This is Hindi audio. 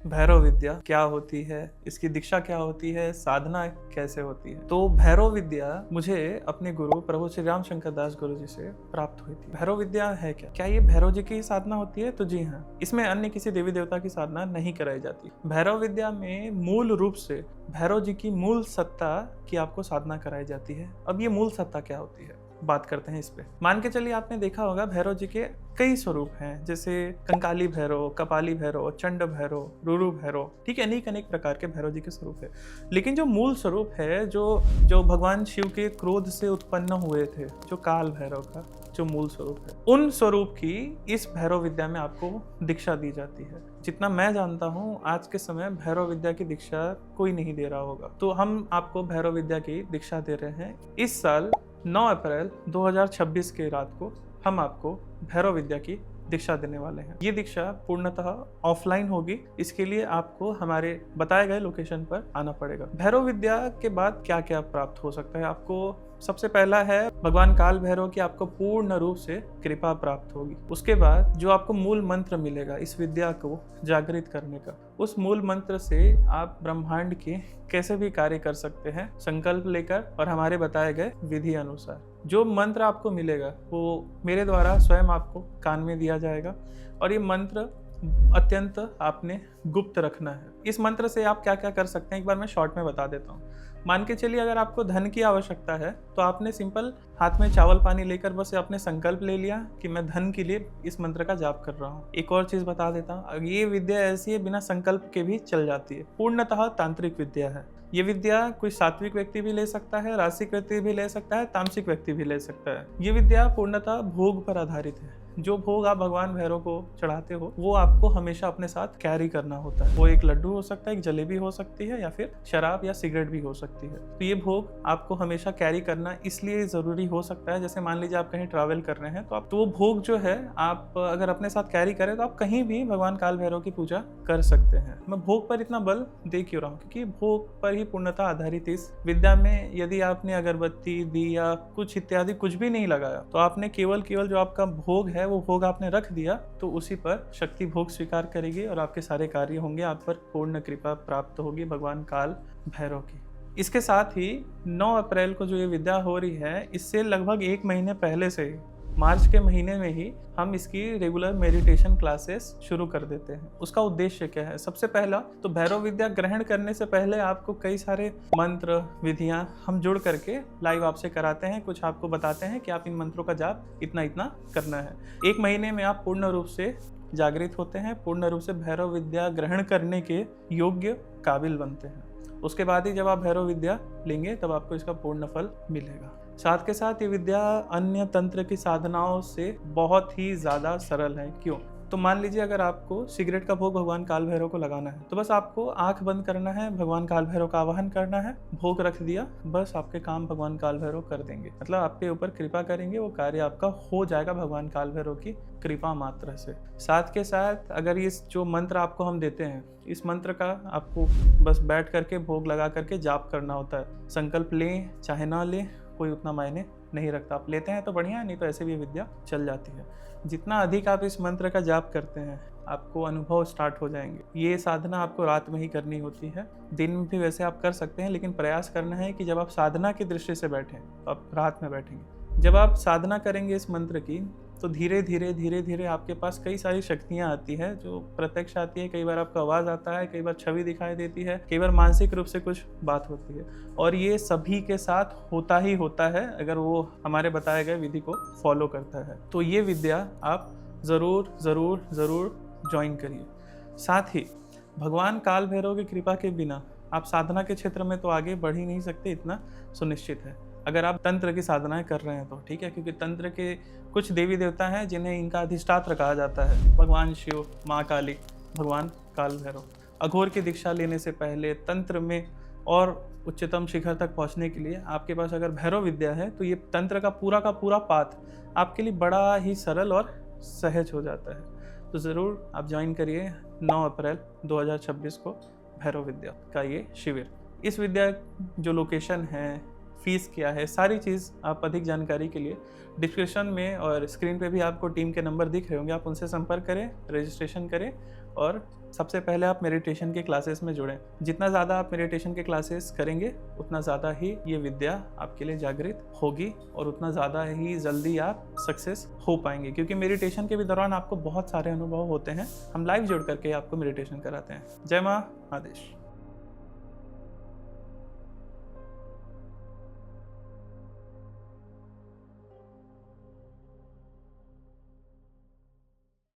भैरव विद्या क्या होती है, इसकी दीक्षा क्या होती है, साधना कैसे होती है। तो भैरव विद्या मुझे अपने गुरु प्रभु श्री राम शंकर दास गुरु जी से प्राप्त हुई थी। भैरव विद्या है क्या ये भैरव जी की साधना होती है? तो जी हाँ, इसमें अन्य किसी देवी देवता की साधना नहीं कराई जाती। भैरव विद्या में मूल रूप से भैरव जी की मूल सत्ता की आपको साधना कराई जाती है। अब ये मूल सत्ता क्या होती है, बात करते हैं इस पे। मान के चलिए आपने देखा होगा भैरव जी के कई स्वरूप हैं, जैसे कंकाली भैरव, कपाली भैरव, चंड भैरव, रुरु भैरव, ठीक है, अनेक अनेक प्रकार के भैरव जी के स्वरूप है। लेकिन जो मूल स्वरूप है, जो भगवान शिव के क्रोध से उत्पन्न हुए थे, जो काल भैरव का जो मूल स्वरूप है, उन स्वरूप की इस भैरव विद्या में आपको दीक्षा दी जाती है। जितना मैं जानता हूँ आज के समय भैरव विद्या की दीक्षा कोई नहीं दे रहा होगा, तो हम आपको भैरव विद्या की दीक्षा दे रहे हैं। इस साल 9 अप्रैल 2026 के रात को हम आपको भैरव विद्या की दीक्षा देने वाले हैं। ये दीक्षा पूर्णतः ऑफलाइन होगी। इसके लिए आपको हमारे बताए गए लोकेशन पर आना पड़ेगा। भैरव विद्या के बाद क्या क्या प्राप्त हो सकता है आपको? सबसे पहला है भगवान काल भैरव की आपको पूर्ण रूप से कृपा प्राप्त होगी। उसके बाद जो आपको मूल मंत्र मिलेगा इस विद्या को जागृत करने का, उस मूल मंत्र से आप ब्रह्मांड के कैसे भी कार्य कर सकते हैं संकल्प लेकर और हमारे बताए गए विधि अनुसार। जो मंत्र आपको मिलेगा वो मेरे द्वारा स्वयं आपको कान में दिया जाएगा और ये मंत्र अत्यंत आपने गुप्त रखना है। इस मंत्र से आप क्या क्या कर सकते हैं एक बार मैं शॉर्ट में बता देता हूँ। मान के चलिए अगर आपको धन की आवश्यकता है तो आपने सिंपल हाथ में चावल पानी लेकर बस आपने संकल्प ले लिया कि मैं धन के लिए इस मंत्र का जाप कर रहा हूँ। एक और चीज बता देता हूँ, ये विद्या ऐसी है बिना संकल्प के भी चल जाती है। पूर्णतः तांत्रिक विद्या है। ये विद्या कोई सात्विक व्यक्ति भी ले सकता है, रासिक व्यक्ति भी ले सकता है, तामसिक व्यक्ति भी ले सकता है। ये विद्या पूर्णतः भोग पर आधारित है। जो भोग आप भगवान भैरव को चढ़ाते हो वो आपको हमेशा अपने साथ कैरी करना होता है। वो एक लड्डू हो सकता है, एक जलेबी हो सकती है, या फिर शराब या सिगरेट भी हो सकती है। तो ये भोग आपको हमेशा कैरी करना इसलिए जरूरी हो सकता है, जैसे मान लीजिए आप कहीं ट्रैवल कर रहे हैं तो वो भोग जो है आप अगर अपने साथ कैरी करें तो आप कहीं भी भगवान काल भैरव की पूजा कर सकते हैं। मैं भोग पर इतना बल दे क्यों रहा हूँ, क्योंकि भोग पर ही पूर्णतः आधारित इस विद्या में यदि आपने अगरबत्ती दी या कुछ इत्यादि कुछ भी नहीं लगाया तो आपने केवल जो आपका भोग है वो भोग आपने रख दिया तो उसी पर शक्ति भोग स्वीकार करेगी और आपके सारे कार्य होंगे। आप पर पूर्ण कृपा प्राप्त होगी भगवान काल भैरव की। इसके साथ ही 9 अप्रैल को जो ये विद्या हो रही है, इससे लगभग 1 महीने पहले से मार्च के महीने में ही हम इसकी रेगुलर मेडिटेशन क्लासेस शुरू कर देते हैं। उसका उद्देश्य क्या है? सबसे पहला तो भैरव विद्या ग्रहण करने से पहले आपको कई सारे मंत्र विधियां हम जुड़ करके लाइव आपसे कराते हैं। कुछ आपको बताते हैं कि आप इन मंत्रों का जाप इतना इतना करना है। 1 महीने में आप पूर्ण रूप से जागृत होते हैं, पूर्ण रूप से भैरव विद्या ग्रहण करने के योग्य काबिल बनते हैं। उसके बाद ही जब आप भैरव विद्या लेंगे तब आपको इसका पूर्ण फल मिलेगा। साथ के साथ ये विद्या अन्य तंत्र की साधनाओं से बहुत ही ज़्यादा सरल है। क्यों? तो मान लीजिए अगर आपको सिगरेट का भोग भगवान काल भैरव को लगाना है तो बस आपको आंख बंद करना है, भगवान काल भैरव का आवाहन करना है, भोग रख दिया, बस आपके काम भगवान काल भैरव कर देंगे। मतलब आपके ऊपर कृपा करेंगे, वो कार्य आपका हो जाएगा भगवान काल भैरव की कृपा मात्र से। साथ के साथ अगर इस जो मंत्र आपको हम देते हैं, इस मंत्र का आपको बस बैठ करके भोग लगा करके जाप करना होता है। संकल्प लें चाहे ना लें कोई उतना मायने नहीं रखता। आप लेते हैं तो बढ़िया, नहीं तो ऐसे भी विद्या चल जाती है। जितना अधिक आप इस मंत्र का जाप करते हैं आपको अनुभव स्टार्ट हो जाएंगे। ये साधना आपको रात में ही करनी होती है, दिन में भी वैसे आप कर सकते हैं, लेकिन प्रयास करना है कि जब आप साधना की दृष्टि से बैठें तो आप रात में बैठेंगे। जब आप साधना करेंगे इस मंत्र की तो धीरे धीरे आपके पास कई सारी शक्तियाँ आती है जो प्रत्यक्ष आती है। कई बार आपको आवाज़ आता है, कई बार छवि दिखाई देती है, कई बार मानसिक रूप से कुछ बात होती है, और ये सभी के साथ होता ही होता है अगर वो हमारे बताए गए विधि को फॉलो करता है। तो ये विद्या आप ज़रूर ज्वाइन करिए। साथ ही भगवान काल भैरव की कृपा के बिना आप साधना के क्षेत्र में तो आगे बढ़ ही नहीं सकते, इतना सुनिश्चित है। अगर आप तंत्र की साधनाएं कर रहे हैं तो ठीक है, क्योंकि तंत्र के कुछ देवी देवता हैं जिन्हें इनका अधिष्ठात्र कहा जाता है। भगवान शिव, माँ काली, भगवान काल भैरव। अघोर की दीक्षा लेने से पहले तंत्र में और उच्चतम शिखर तक पहुंचने के लिए आपके पास अगर भैरव विद्या है तो ये तंत्र का पूरा पाथ आपके लिए बड़ा ही सरल और सहज हो जाता है। तो ज़रूर आप ज्वाइन करिए 9 अप्रैल 2026 को भैरव विद्या का ये शिविर। इस विद्या जो लोकेशन है, फीस क्या है, सारी चीज़ आप अधिक जानकारी के लिए डिस्क्रिप्शन में और स्क्रीन पे भी आपको टीम के नंबर दिख रहे होंगे, आप उनसे संपर्क करें, रजिस्ट्रेशन करें और सबसे पहले आप मेडिटेशन के क्लासेस में जुड़ें। जितना ज़्यादा आप मेडिटेशन के क्लासेस करेंगे उतना ज़्यादा ही ये विद्या आपके लिए जागृत होगी और उतना ज़्यादा ही जल्दी आप सक्सेस हो पाएंगे, क्योंकि मेडिटेशन के भी दौरान आपको बहुत सारे अनुभव होते हैं। हम लाइव जुड़ करके आपको मेडिटेशन कराते हैं। जय माँ आदेश।